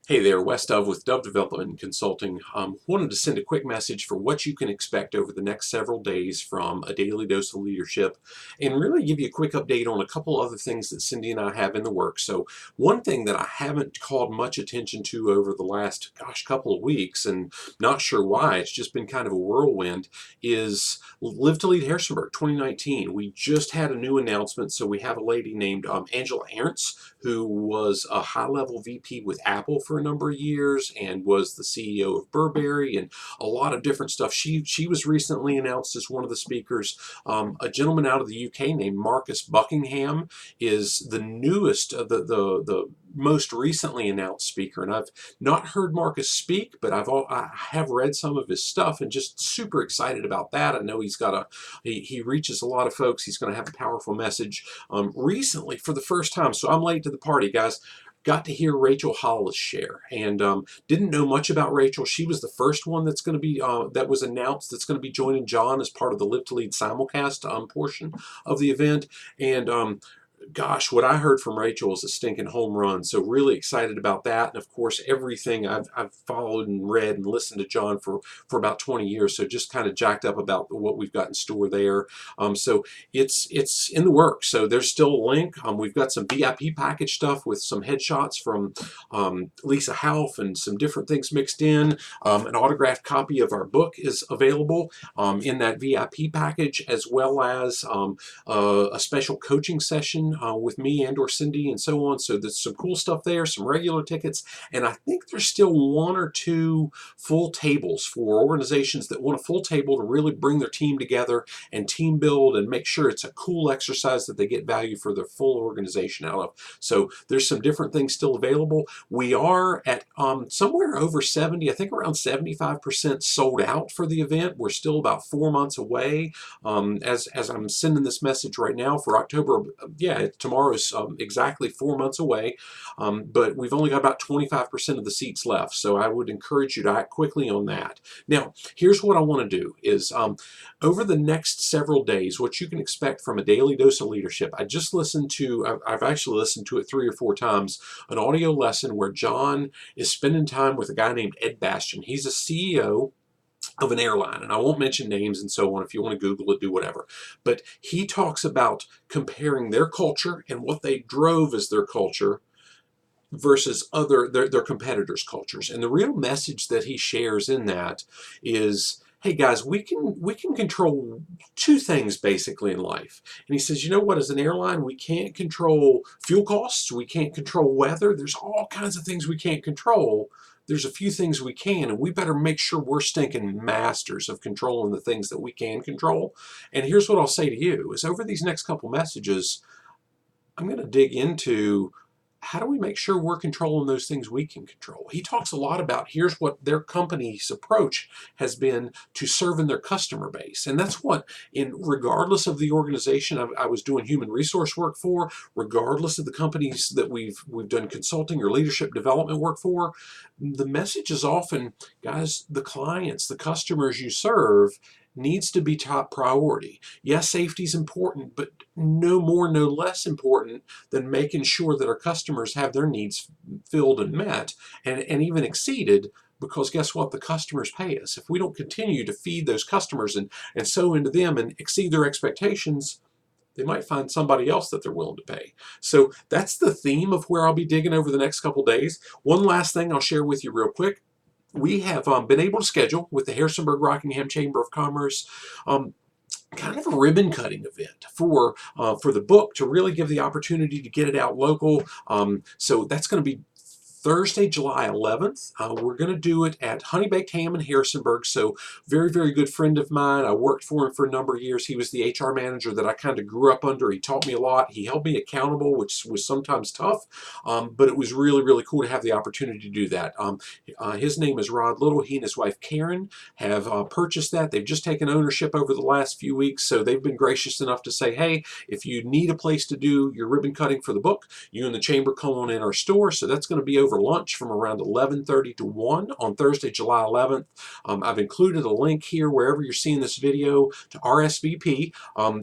Hey there, Wes Dove with Dove Development Consulting. Wanted to send a quick message for what you can expect over the next several days from A Daily Dose of Leadership, and really give you a quick update on a couple other things that Cindy and I have in the works. So one thing that I haven't called much attention to over the last, couple of weeks, and not sure why, it's just been kind of a whirlwind, is Live to Lead Harrisonburg 2019. We just had a new announcement, so we have a lady named Angela Arntz, who was a high-level VP with Apple for a number of years and was the CEO of Burberry and a lot of different stuff. She was recently announced as one of the speakers. A gentleman out of the UK named Marcus Buckingham is the newest, the most recently announced speaker, and I've not heard Marcus speak, but I have read some of his stuff and just super excited about that. I know he reaches a lot of folks. He's going to have a powerful message. Recently, for the first time, so I'm late to the party, guys, got to hear Rachel Hollis share, and didn't know much about Rachel. She was the first one that's going to be that was announced that's going to be joining John as part of the Live to Lead simulcast portion of the event, and gosh, what I heard from Rachel is a stinking home run. So really excited about that. And of course, everything I've followed and read and listened to John for about 20 years. So just kind of jacked up about what we've got in store there. So it's in the works. So there's still a link. We've got some VIP package stuff with some headshots from Lisa Half and some different things mixed in. An autographed copy of our book is available in that VIP package, as well as a special coaching session with me and or Cindy and so on. So there's some cool stuff there, some regular tickets, and I think there's still one or two full tables for organizations that want a full table to really bring their team together and team build and make sure it's a cool exercise that they get value for their full organization out of. So there's some different things still available. We are at somewhere over 70, I think around 75% sold out for the event. We're still about 4 months away. As I'm sending this message right now for October, tomorrow's exactly 4 months away, but we've only got about 25% of the seats left, so I would encourage you to act quickly on that. Now, here's what I want to do is over the next several days, what you can expect from A Daily Dose of Leadership. I've actually listened to it 3 or 4 times, an audio lesson where John is spending time with a guy named Ed Bastian. He's a CEO of an airline, and I won't mention names and so on. If you want to Google it, do whatever. But he talks about comparing their culture and what they drove as their culture versus their competitors' cultures. And the real message that he shares in that is, hey guys, we can control 2 things basically in life. And he says, you know what, as an airline, we can't control fuel costs, we can't control weather, there's all kinds of things we can't control. There's a few things we can, and we better make sure we're stinking masters of controlling the things that we can control. And here's what I'll say to you, is over these next couple messages, I'm going to dig into how do we make sure we're controlling those things we can control. He talks a lot about here's what their company's approach has been to serving their customer base. And that's what, regardless of the organization I was doing human resource work for, regardless of the companies that we've done consulting or leadership development work for, the message is often, guys, the clients, the customers you serve needs to be top priority. Yes, safety is important, but no more, no less important than making sure that our customers have their needs filled and met and even exceeded, because guess what? The customers pay us. If we don't continue to feed those customers and sow into them and exceed their expectations, they might find somebody else that they're willing to pay. So that's the theme of where I'll be digging over the next couple days. One last thing I'll share with you real quick. We have been able to schedule with the Harrisonburg-Rockingham Chamber of Commerce kind of a ribbon cutting event for the book to really give the opportunity to get it out local. So that's going to be Thursday, July 11th. We're going to do it at HoneyBaked Ham in Harrisonburg. So very, very good friend of mine. I worked for him for a number of years. He was the HR manager that I kind of grew up under. He taught me a lot. He held me accountable, which was sometimes tough, but it was really, really cool to have the opportunity to do that. His name is Rod Little. He and his wife Karen have purchased that. They've just taken ownership over the last few weeks, so they've been gracious enough to say, hey, if you need a place to do your ribbon cutting for the book, you and the chamber come on in our store. So that's going to be over for lunch from around 11:30 to 1 on Thursday, July 11th. I've included a link here wherever you're seeing this video to RSVP.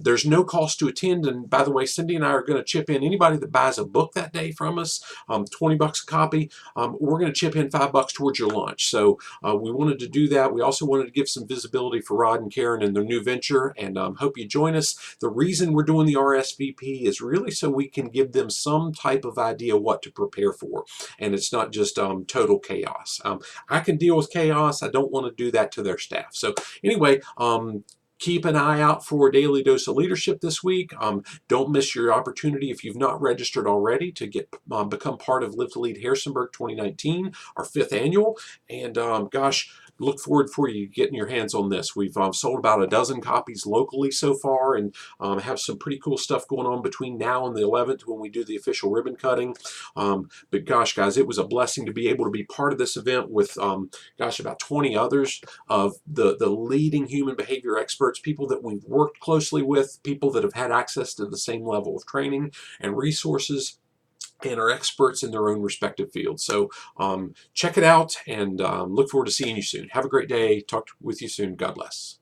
There's no cost to attend, and by the way, Cindy and I are going to chip in. Anybody that buys a book that day from us, $20 a copy, we're going to chip in $5 towards your lunch. So we wanted to do that. We also wanted to give some visibility for Rod and Karen and their new venture, and hope you join us. The reason we're doing the RSVP is really so we can give them some type of idea what to prepare for, and it's not just total chaos. I can deal with chaos. I don't want to do that to their staff. So anyway, keep an eye out for Daily Dose of Leadership this week. Don't miss your opportunity if you've not registered already to become part of Live to Lead Harrisonburg 2019, our 5th annual. And gosh, look forward for you getting your hands on this. We've sold about a dozen copies locally so far, and have some pretty cool stuff going on between now and the 11th when we do the official ribbon cutting. But gosh, guys, it was a blessing to be able to be part of this event with, gosh, about 20 others of the leading human behavior experts, people that we've worked closely with, people that have had access to the same level of training and resources, and are experts in their own respective fields. So check it out, and look forward to seeing you soon. Have a great day. Talk with you soon. God bless.